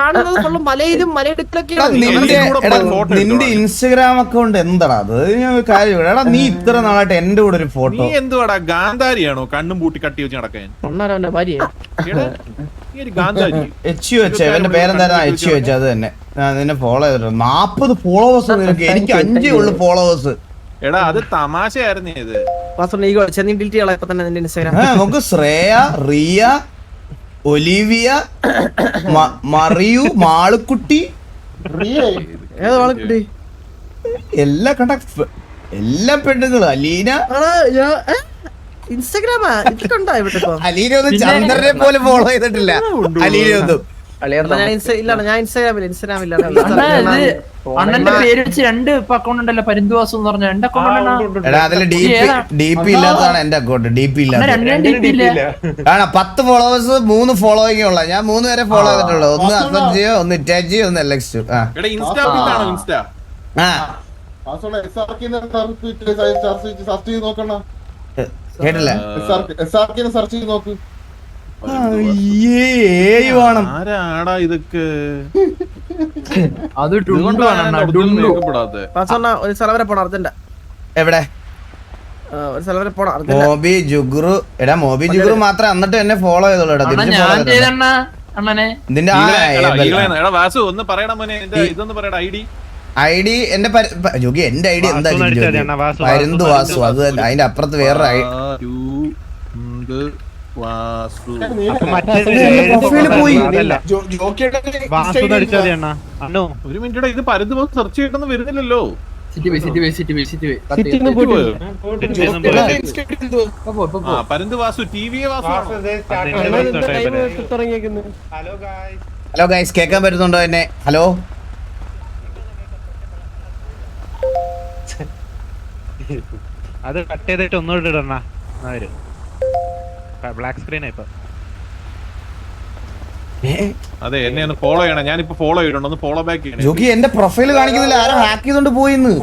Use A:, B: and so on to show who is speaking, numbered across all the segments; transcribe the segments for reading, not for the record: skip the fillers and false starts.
A: കാണുന്നത് ഫുള്ള് മലയിലും മലയിടുക്കിലൊക്കെ.
B: നിന്റെ Instagram account എന്താടാ അത്? കാര്യം എടാ, നീ ഇത്ര നാളായിട്ട് എന്റെ കൂടെ ഒരു ഫോട്ടോ
C: എന്തുവാടാ ഗാന്ധാരിയാണോ കണ്ണും പൂട്ടി കട്ടി വെച്ച് നടക്കാൻ?
B: എന്റെ പേരെന്തായിരുന്നു? അത് തന്നെ നിന്നെ ഫോളോ ചെയ്തിട്ട് 40 ഫോളോവേഴ്സ് നിനക്ക്. എനിക്ക് 5 ഉള്ളു ഫോളോവേഴ്സ്.
C: എടാ അത് തമാശയായിരുന്നു ഇത്.
B: നമുക്ക് ശ്രേയ, റിയ, ഒലിവിയ, മറിയു, മാളുക്കുട്ടി എല്ലാ കണ്ട എല്ലാ പെണ്ണുങ്ങളും. അലീന
A: ഇൻസ്റ്റാഗ്രാമാ
B: അലീന ഒന്നും ചന്ദ്രനെ പോലെ ഫോളോ ചെയ്തിട്ടില്ല. അലീന ഒന്നും
D: അണ്ണന്റെ പേര് വെച്ച് 2 അക്കൗണ്ട് ഉണ്ടല്ലോ, പരിന്തുവാസം എന്ന് പറഞ്ഞ 2 അക്കൗണ്ട്.
B: എടാ അതില് DP ഇല്ലാത്തതാണ് എന്റെ അക്കൗണ്ട്. DP ഇല്ലാത്ത 10 ഫോളോവേഴ്സ് 3 ഫോളോയിങ് ഉള്ള. ഞാൻ 3 പേരെ ഫോളോ ചെയ്തിട്ടുള്ളൂ. ഒന്ന് അസർജിയോ, ഒന്ന് ഇറ്റാജിയോ, ഒന്ന് എലക്സ്. കേട്ടില്ല?
C: ആരാടാ ഇതൊക്കെ?
D: അത്
A: ഒരു സ്ഥലം വരെ പോണം അർജന്റ്.
B: എവിടെ?
A: ഒരു സ്ഥലം വരെ പോണം.
B: മോബി ജുഗ്രു. എടാ മോബി ജുഗ്രു മാത്രമേ എന്നിട്ട് എന്നെ ഫോളോ ചെയ്തോളൂ. ID എന്റെ ജോഗി എന്റെ ID എന്താ? പരുന്ത് വാസു. അത് അതിന്റെ അപ്പുറത്ത് വേറെ
C: ഒരു മിനിറ്റ്, ഇത് പരുന്ത് വാസു സെർച്ച് ചെയ്തിട്ടൊന്നും വരുന്നില്ലല്ലോ. പരുന്ത് Vasu TV Vasu.
B: Hello guys, കേൾക്കാൻ പറ്റുന്നുണ്ടോ എന്നെ? ഹലോ
E: അത് കട്ട് ചെയ്തിട്ട് ഒന്നുകൂടെ ഇടണ. ബ്ലാക്ക് സ്ക്രീൻ ഇപ്പൊ.
C: അതെ, എന്നെ ഒന്ന് ഫോളോ ചെയ്യണം. ഞാനിപ്പോ ഫോളോ ചെയ്തിട്ടുണ്ട്. ഒന്ന് ഫോളോ ബാക്ക് ചെയ്യണം.
B: ജോഗി എന്റെ പ്രൊഫൈൽ കാണിക്കുന്നില്ല. ആരും ഹാക്ക് ചെയ്തോണ്ട് പോയിന്ന്.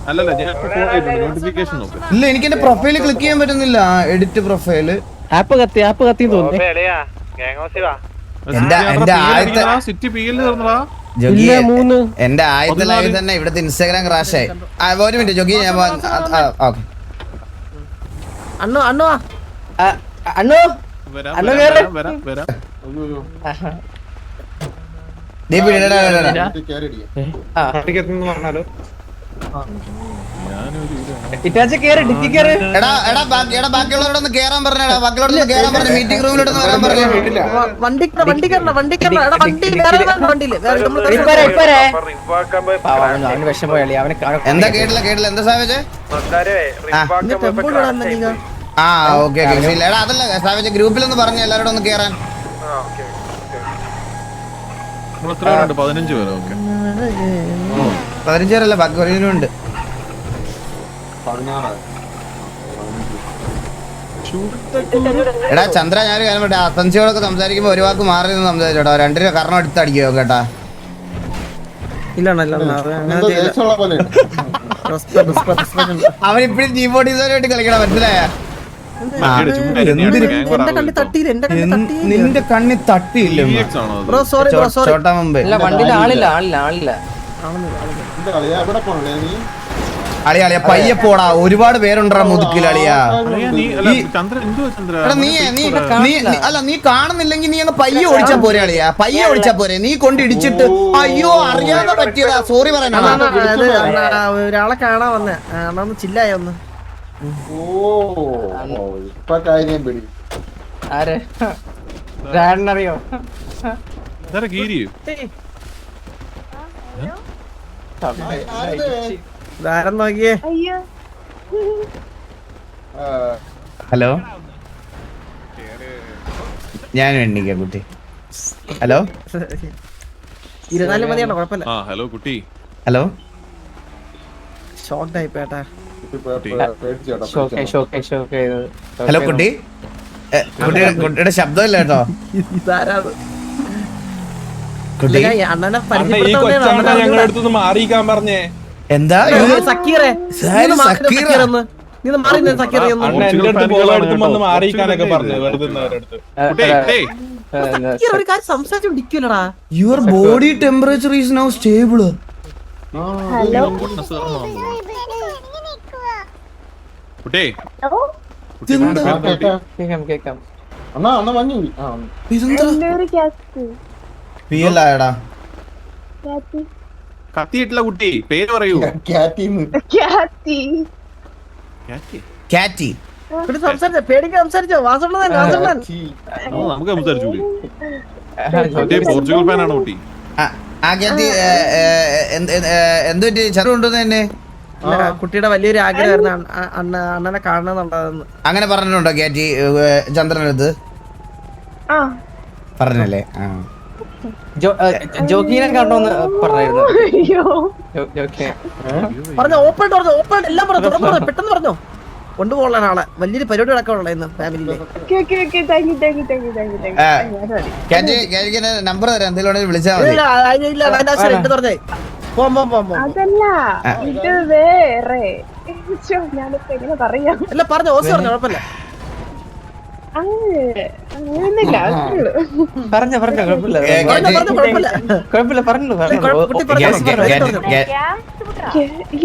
C: അല്ലല്ല, ഞാൻ ഫോളോ ചെയ്തിട്ടുണ്ട്. നോട്ടിഫിക്കേഷൻ നോക്ക്.
B: ഇല്ല, എനിക്ക് എന്റെ പ്രൊഫൈൽ ക്ലിക്ക് ചെയ്യാൻ പറ്റുന്നില്ല. Edit profile.
A: ആപ്പ് കത്തി തോന്നുന്നു.
B: ജോഗി എന്റെ ആദ്യത്തെ ലൈവിൽ തന്നെ ഇവിടുത്തെ ഇൻസ്റ്റാഗ്രാം ക്രാഷ് ആയി. ഒരു മിനിറ്റ് ജോഗി, ഞാൻ ബാക്കിയുള്ളവരോടൊന്ന് കേറാൻ പറഞ്ഞാ. ബാക്കിയുള്ളവരോട് കേറാൻ പറഞ്ഞു. മീറ്റിംഗ് റൂമിലോട്ടൊന്ന് വരാൻ പറഞ്ഞു. എന്താ കേട്ടില്ല? എന്താ സാവേജ്? ആ ഓക്കെ ഓക്കെ. എടാ അതല്ല സാവേജ്, ഗ്രൂപ്പിലൊന്ന് പറഞ്ഞു എല്ലാവരോടും ഒന്ന് കേറാൻ.
C: 15 പേരോ?
B: 15 പേരല്ല, ബാക്കി ഉണ്ട്. എടാ ചന്ദ്ര, ഞാനൊരു കാര്യം പറയട്ടെ. അസൻസിയോടൊക്കെ സംസാരിക്കുമ്പോ ഒരു വാക്ക് മാറി നിന്ന് സംസാരിച്ചോട്ടോ. 2 രൂപ കാരണം എടുത്തടിക്കോ കേട്ടാ. അവനിപ്പോഴും G40 കളിക്കണം, മനസ്സിലായ? നിന്റെ കണ്ണി തട്ടിയില്ല ചോട്ടാ മുമ്പേ. അളിയാ പയ്യെ പോടാ, ഒരുപാട് പേരുണ്ടാ മുതുക്കിൽ അളിയാ. അല്ല നീ കാണുന്നില്ലെങ്കിൽ നീ അങ്ങ് പയ്യെ ഓടിച്ചാ പോരെ അളിയാ. പയ്യെ ഓടിച്ചാ പോരെ. നീ കൊണ്ടിടിച്ചിട്ട് അയ്യോ അറിയാതെ പറ്റിയതാ, സോറി പറയാനാ.
A: ഒരാളെ കാണാൻ വന്നേ ചില്ലായ ഒന്ന്. അറിയോ? നോക്കിയേ.
B: ഹലോ, ഞാൻ എണ്ണിക്ക കുട്ടി. ഹലോ
A: 24 മതിയാണോ? കുഴപ്പമില്ല.
C: ഹലോ കുട്ടി.
B: ഹലോ
A: ഷോക്കായി പേട്ടാ.
B: ഹലോ കുട്ടി. കുട്ടിയുടെ ശബ്ദമില്ല കേട്ടോ. കുട്ടി എന്താ?
A: നീ ഒന്ന് മാറി നിന്ന് സക്കീർ ഒന്ന്.
F: അണ്ണ എന്റെ അടുത്ത് ബോൾ എടുത്ത് വന്ന് മാറിയിക്കാനൊക്കെ പറഞ്ഞു വെറുതെ അടുത്ത്.
A: സക്കീർ ഒരു കാര്യം സംസാരിച്ചോണ്ടിരിക്കൂലടാ.
B: Your body temperature is now stable.
C: കത്തിയിട്ടില്ല കുട്ടി, പേര് പറയൂ.
B: കാറ്റി.
A: സംസാരിച്ചോ, പേടിക്കാൻ സംസാരിച്ചോ. വാസുണ്ണൻ
C: നമുക്ക് സംസാരിച്ചൂടി. പോർച്ചുഗൽ ഫാനാണ് കുട്ടി.
B: എന്ത് ചെറുകൊണ്ടുവന്ന് തന്നെ
A: കുട്ടിയുടെ വലിയൊരു ആഗ്രഹമായിരുന്നു അണ്ണനെ കാണണമെന്നുണ്ടായിരുന്നു.
B: അങ്ങനെ പറഞ്ഞിട്ടുണ്ടോ കാറ്റി ചന്ദ്രനടുത്ത്? പറഞ്ഞല്ലേ?
G: ജോക്കിനെ കണ്ടോന്ന് പറഞ്ഞായിരുന്നു.
A: പറഞ്ഞോ, ഓപ്പൺ പറഞ്ഞു, ഓപ്പൺ എല്ലാം പറഞ്ഞു, തുറന്നു പെട്ടെന്ന് പറഞ്ഞോ. കൊണ്ടുപോകാൻ ആളെ വലിയൊരു പരിപാടി നടക്കാനുള്ള ഇന്ന് ഫാമിലിയില്.
B: നമ്പർ തരാം, എന്തെങ്കിലും വിളിച്ചാൽ മതി.
A: എന്ത് പറഞ്ഞേ?
H: അതല്ല ഇത് വേറെ. ഞാനിപ്പോ എങ്ങനെ പറയാം?
A: അല്ല പറഞ്ഞോ, ഓസി പറഞ്ഞോ, കുഴപ്പമില്ല.
H: അങ്ങനെയൊന്നുമില്ല.
G: പറഞ്ഞോ കുഴപ്പമില്ല പറഞ്ഞു.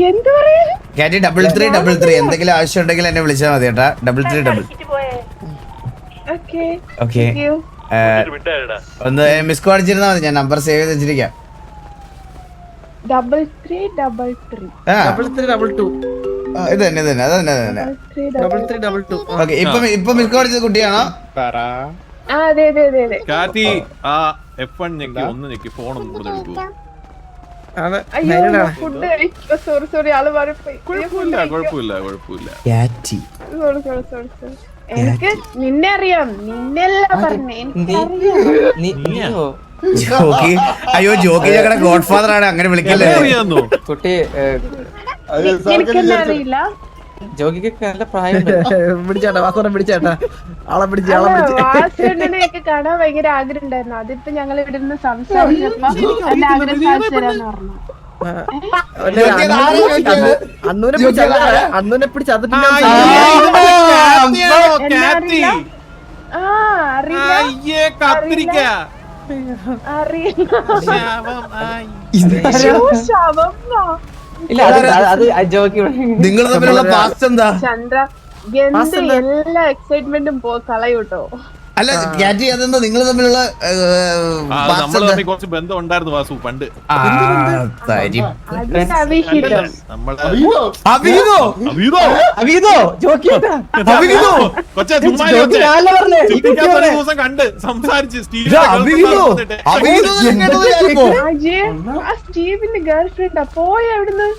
H: എന്ത് പറയാ?
B: കാറ്റി 3333 എന്തെങ്കിലും ആവശ്യം ഉണ്ടെങ്കിൽ എന്നെ വിളിച്ചാൽ മതി കേട്ടാ. 3333. ഓക്കെ, ഒന്ന് മിസ് കോൾ അടിച്ചിരുന്നാ മതി. ഞാൻ നമ്പർ സേവ് ചെയ്ത് വെച്ചിരിക്കാം.
H: 3333.
B: ഇത് തന്നെ അത് തന്നെ. ഓക്കെ, ഇപ്പൊ മിസ് കോൾ അടിച്ചത് കുട്ടിയാണോ?
C: കാറ്റി ആ F1 ഞെക്കി, ഒന്ന് ഞെക്കി, ഫോൺ ഒന്ന് കൊടുത്തു.
H: സോറി ആള് മാറിപ്പോയി.
C: കുഴപ്പമില്ല.
H: എനിക്ക് നിന്നെ അറിയാം, നിന്നെല്ല പറഞ്ഞേ.
B: ജോക്കി, അയ്യോ ജോക്കി ഞങ്ങളുടെ ഗോഡ് ഫാദർ ആണ്, അങ്ങനെ വിളിക്കല്ലേ.
G: കുട്ടി
H: എനിക്കെന്നെ അറിയില്ല.
G: ജോക്കിക്ക് നല്ല പ്രായം.
A: പിടിച്ചേട്ടാ, വാസോടെ പിടിച്ചേട്ടാ, ആളെ പിടിച്ച്.
H: വാസുണ്ണനെയൊക്കെ കാണാൻ ഭയങ്കര ആഗ്രഹം ഉണ്ടായിരുന്നു. അതിപ്പോ ഞങ്ങൾ ഇവിടെ നിന്ന് സംസാരിച്ചപ്പോ എന്റെ ആഗ്രഹം സാധിച്ചു തരാന്ന് പറഞ്ഞു.
A: അണ്ണൂനെ പിടിച്ച് അത്
G: ഇല്ല, അത് ജോക്കി.
B: നിങ്ങൾ തമ്മിലുള്ള പാസ്റ്റ് എന്താ?
H: ചന്ദ്ര എന്ത് എല്ലാ എക്സൈറ്റ്മെന്റും കളയൂട്ടോ.
B: അല്ല കാറ്റി, അതെന്താ നിങ്ങൾ തമ്മിലുള്ള
C: കുറച്ച് ബന്ധം ഉണ്ടായിരുന്നു വാസു പണ്ട്. ദിവസം കണ്ട് സംസാരിച്ച്
H: സ്റ്റീവിന്റെ ഗേൾ ഫ്രണ്ടാ പോയ എവിടുന്ന്?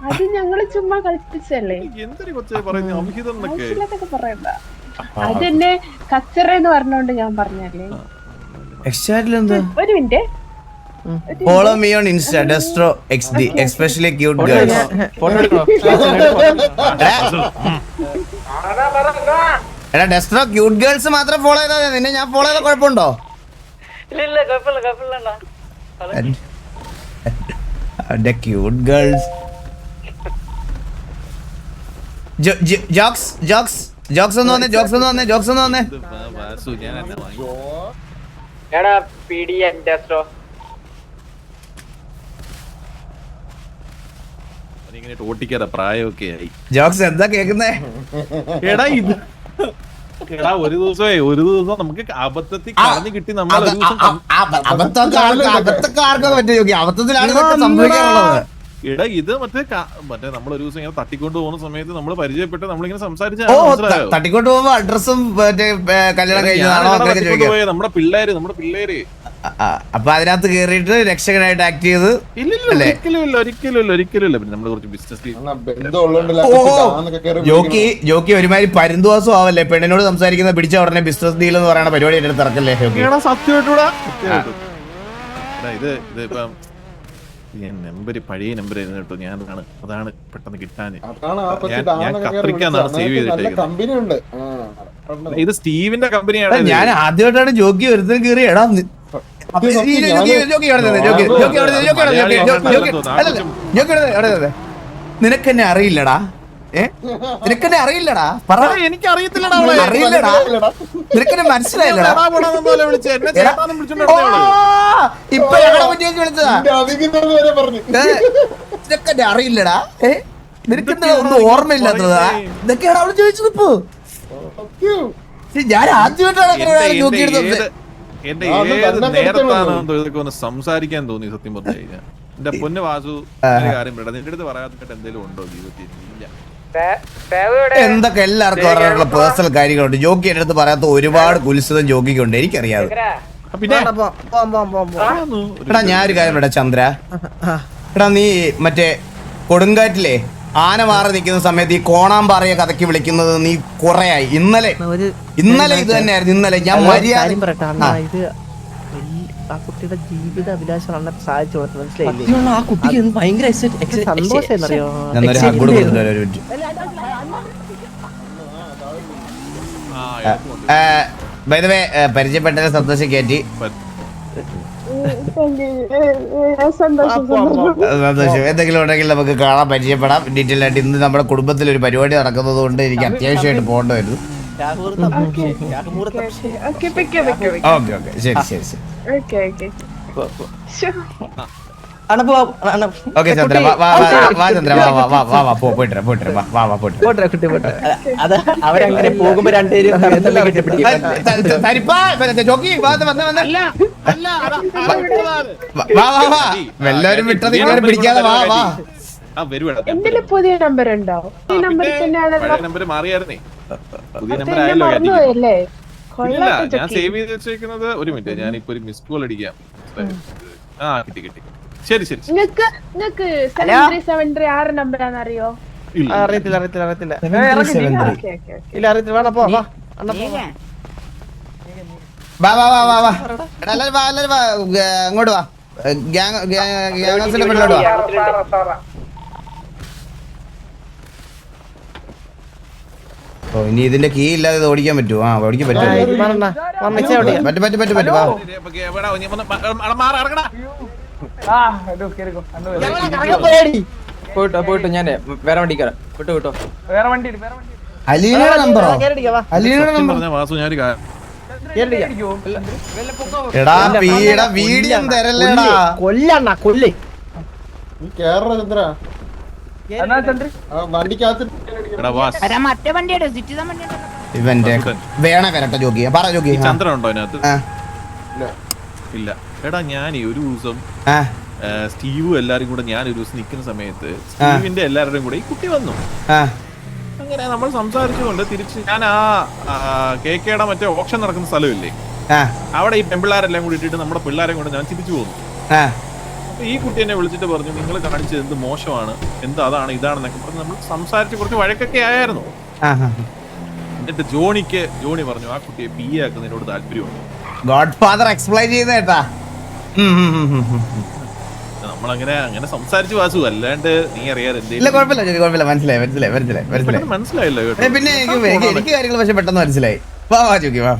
H: അത് ഞങ്ങള് ചുമ്മാ കളിപ്പിച്ചല്ലേ.
C: എന്തൊരു കൊച്ചേ പറയുന്നത് അവിഹിതം എന്നൊക്കെ
H: പറയണ്ട. അതെന്നെ കച്ചറെന്ന് പറഞ്ഞോണ്ട് ഞാൻ പറഞ്ഞല്ലേ. ഒരു minute.
B: Follow me on Insta, Destro XD, especially cute girls. എടാ ഡെസ്ട്രോ, ക്യൂട്ട് ഗേൾസ് മാത്രം ഫോളോ ചെയ്താൽ നിന്നെ ഞാൻ ഫോളോ ചെയ്ത കുഴപ്പമുണ്ടോ? Cute girls. ജോക്സ് ഒന്ന് വന്നേ.
C: ഓട്ടിക്കാതെ പ്രായമൊക്കെ ആയി.
B: ജോക്സ് എന്താ കേക്കുന്നേ?
C: എടാ ഇത് ഒരു ദിവസം നമുക്ക് അബദ്ധത്തിൽ കളഞ്ഞു കിട്ടി. നമ്മൾ
B: അബദ്ധമൊക്കെ ആർക്കൊക്കെ പറ്റും, അബദ്ധത്തിലാണ് സംഭവിക്കാറുള്ളത്.
C: എടാ ഇത് മറ്റേ നമ്മൾ ഒരു ദിവസം ഇങ്ങനെ തട്ടിക്കൊണ്ട് പോകുന്ന സമയത്ത് നമ്മൾ പരിചയപ്പെട്ട് നമ്മളിങ്ങനെ സംസാരിച്ച
B: തട്ടിക്കൊണ്ട് പോകുമ്പോ അഡ്രസ്സും കല്യാണം കഴിഞ്ഞതാണോ
C: നമ്മുടെ പിള്ളേര്.
B: അപ്പൊ അതിനകത്ത് കേറിയിട്ട് രക്ഷകനായിട്ട് ആക്ട് ചെയ്ത്.
C: ഒരിക്കലും പിന്നെ നമ്മള് കുറച്ച് ബിസിനസ്
B: ജോക്കി ഒരുമാതിരി പരുന്തുവാസം ആവല്ലേ. പെണ്ണിനോട് സംസാരിക്കുന്ന പിടിച്ച ഉടനെ ബിസിനസ് ഡീൽ എന്ന് പറയുന്ന പരിപാടി എടുത്ത് ഇറക്കല്ലേ.
C: സത്യമായിട്ടൂടാ ഇത് ഇപ്പം പഴയ നമ്പർ ആയിരുന്നു കേട്ടോ. അതാണ് പെട്ടെന്ന് കിട്ടാൻ. ഞാൻ കത്രിക്കാന്നാണ് സേവ് ചെയ്തിട്ടേക്കുന്നത്. ഇത് സ്റ്റീവിന്റെ കമ്പനിയാണ്.
B: ഞാൻ ആദ്യമായിട്ടാണ് ജോക്കി ഒരുത്തരം കയറി. എടാ നിനക്കെന്നെ അറിയില്ലടാ. നിനക്കെന്നെ അറിയില്ലടാ പറ
C: എനിക്ക് അറിയത്തില്ലടാ അവളെ.
B: അറിയില്ലടാ നിനക്കെന്നെ മനസ്സിലായില്ലടാ
C: എടാ പോടാന്ന് പോലെ വിളിച്ച് എന്നെ
B: എടാ.
C: ചേട്ടാന്ന് വിളിച്ചോണ്ട്
B: ഓ, ഇപ്പൊ ഞങ്ങളെ പറ്റി വിളിച്ചതാ നിനക്കെന്നെ അറിയില്ലടാ നിനക്കെന്താ ഒന്നും ഓർമ്മയില്ലാത്തതാ ഇതൊക്കെയാണ് അവള് ചോദിച്ചത് ഇപ്പൊ ഞാൻ ആദ്യമായിട്ടാണ് നോക്കിയെടുത്തത്
C: എന്റെ ഏത് നേരത്താണ് ഇതൊക്കെ ഒന്ന് സംസാരിക്കാൻ തോന്നി സത്യം പറഞ്ഞു കഴിഞ്ഞാൽ. എന്റെ പൊന്ന് വാസു ഒരു കാര്യം പറയട്ടെ, നിന്റെ അടുത്ത് പറയാത്തിട്ട് എന്തെങ്കിലും ഉണ്ടോ ജീവിതത്തിൽ? ഇല്ല.
B: എന്തൊക്കെ എല്ലാവർക്കും പറയാനുള്ള പേഴ്സണൽ കാര്യങ്ങളുണ്ട്. ജോക്കി എന്റെ അടുത്ത് പറയാത്ത ഒരുപാട് കുൽസിതം ജോക്കിക്കുണ്ട്, എനിക്കറിയാതെ.
C: പിന്നെ
B: എടാ ഞാനൊരു കാര്യം പറയാം ചന്ദ്ര, എടാ നീ മറ്റേ കൊടുങ്കാറ്റിലെ ആന മാറി നിൽക്കുന്ന സമയത്ത് ഈ കോണാമ്പാറയെ കഥക്കി വിളിക്കുന്നത് നീ കുറെയായി. ഇന്നലെ ഇത് തന്നെയായിരുന്നു. ഇന്നലെ ഞാൻ മര്യാദ
A: ഇത് ആ കുട്ടിയുടെ ജീവിത അഭിലാഷമാണ് സാധിച്ചു കൊടുത്തത്, മനസ്സിലായില്ലേ? ആ കുട്ടിക്ക് ഭയങ്കര സന്തോഷമായിരുന്നറിയോ?
B: ഞാനൊരു hug കൂടെ കൊടുത്തിട്ട് ഒരു മിനിറ്റ്. By the way, പരിചയപ്പെട്ടതിനെ സന്തോഷം കയറ്റി. സന്തോഷം. എന്തെങ്കിലും ഉണ്ടെങ്കിൽ നമുക്ക് കാണാൻ പരിചയപ്പെടാം ഡീറ്റെയിൽ ആയിട്ട്. ഇന്ന് നമ്മുടെ കുടുംബത്തിൽ ഒരു പരിപാടി നടക്കുന്നത് കൊണ്ട് എനിക്ക് അത്യാവശ്യമായിട്ട് പോകേണ്ടി വരുന്നു. ഓക്കെ ശരി ശരി ശരി ഓക്കെ ചന്ദ്ര വാ ചന്ദ്ര വാ പോയിട്ട്
G: അവരങ്ങനെ പോകുമ്പോ രണ്ടുപേരും
B: എല്ലാവരും വിട്ടത് ഇങ്ങനെ പിടിക്കാതെ വാ വാ.
H: എന്റെ പുതിയ നമ്പർ ഉണ്ടോ? ഈ നമ്പറിൽ തന്നെയാണല്ലോ.
C: നമ്പർ മാറിയായിരുന്നേ, പുതിയ നമ്പർ
H: എന്നെ
C: ആയല്ലോ.
H: മറന്നുപോയല്ലേ?
C: ഇല്ല, ഞാൻ സേവ് ചെയ്ത് വെച്ചേക്കുന്നത്. ഒരു മിനിറ്റ്, ഞാനിപ്പോ ഒരു മിസ് കോൾ അടിക്കാം. ആ കിട്ടി. ശരി.
H: നിങ്ങക്ക് 7373 ആറ് നമ്പറാന്ന് അറിയോ?
A: അറിയത്തില്ല ഇല്ല അറിയത്തില്ല. വേണം പോ വാ അണ്ണ പോ.
B: വാ എല്ലാരും വാ അങ്ങോട്ട് വാ. ഗ്യാങ്സിന്റെ പിള്ളോട്ട് വാ. ഓ ഇനി ഇതിന്റെ കീ ഇല്ലാതെ ഇത് ഓടിക്കാൻ പറ്റുമോ? ആ ഓടിക്കാൻ പറ്റും. പറ്റും വാ.
G: പോയിട്ടോ ഞാൻ വേറെ വണ്ടി കയറാം. വിട്ടോ
B: അലീനയുടെ നമ്പറോ? അലീനയുടെ നമ്പർ എടാ പീടാ വീഡിയോ തരല്ലേടാ.
A: കൊല്ലണ്ണ കൊല്ലേ
B: ഇവന്റെ വേണ വരട്ടെ ജോക്കി പറ ജോക്കി.
C: ചന്ദ്രൻ ഉണ്ടോ അതിനകത്ത്? ഇല്ല. എടാ ഞാൻ ഒരു ദിവസം സ്റ്റീവും എല്ലാരും കൂടെ ഞാൻ ഒരു ദിവസം നിൽക്കുന്ന സമയത്ത് സ്റ്റീവിന്റെ എല്ലാവരുടെയും കൂടെ ഈ കുട്ടി വന്നു. അങ്ങനെ നമ്മൾ സംസാരിച്ചുകൊണ്ട് തിരിച്ച് ഞാൻ ആ കേക്കയുടെ മറ്റേ ഓപ്ഷൻ നടക്കുന്ന സ്ഥലമില്ലേ, അവിടെ ഈ പെൺപിള്ളാരെല്ലാം കൂടി ഇട്ടിട്ട് നമ്മുടെ പിള്ളേരെ കൊണ്ട് ഞാൻ തിരിച്ചു പോന്നു. അപ്പൊ ഈ കുട്ടി എന്നെ വിളിച്ചിട്ട് പറഞ്ഞു, നിങ്ങൾ കാണിച്ചത് എന്ത് മോശമാണ്, എന്താ അതാണ് ഇതാണെന്നൊക്കെ പറഞ്ഞ് നമ്മൾ സംസാരിച്ച് കുറച്ച് വഴക്കൊക്കെ ആയിരുന്നു. എന്നിട്ട് ജോണി പറഞ്ഞു ആ കുട്ടിയെ PA ആക്കുന്നതിനോട് താല്പര്യമുണ്ട്.
B: ഗോഡ് ഫാദർ എക്സ്പ്ലെയിൻ ചെയ്യുന്ന കേട്ടാ.
C: നമ്മളങ്ങനെ സംസാരിച്ചു വാസു, അല്ലാണ്ട് നീ അറിയാതെ
B: മനസ്സിലായി
C: മനസ്സിലായല്ലോ.
B: പിന്നെ എനിക്ക് കാര്യങ്ങൾ പക്ഷെ പെട്ടെന്ന് മനസ്സിലായി. വാ ജോക്കി വാ.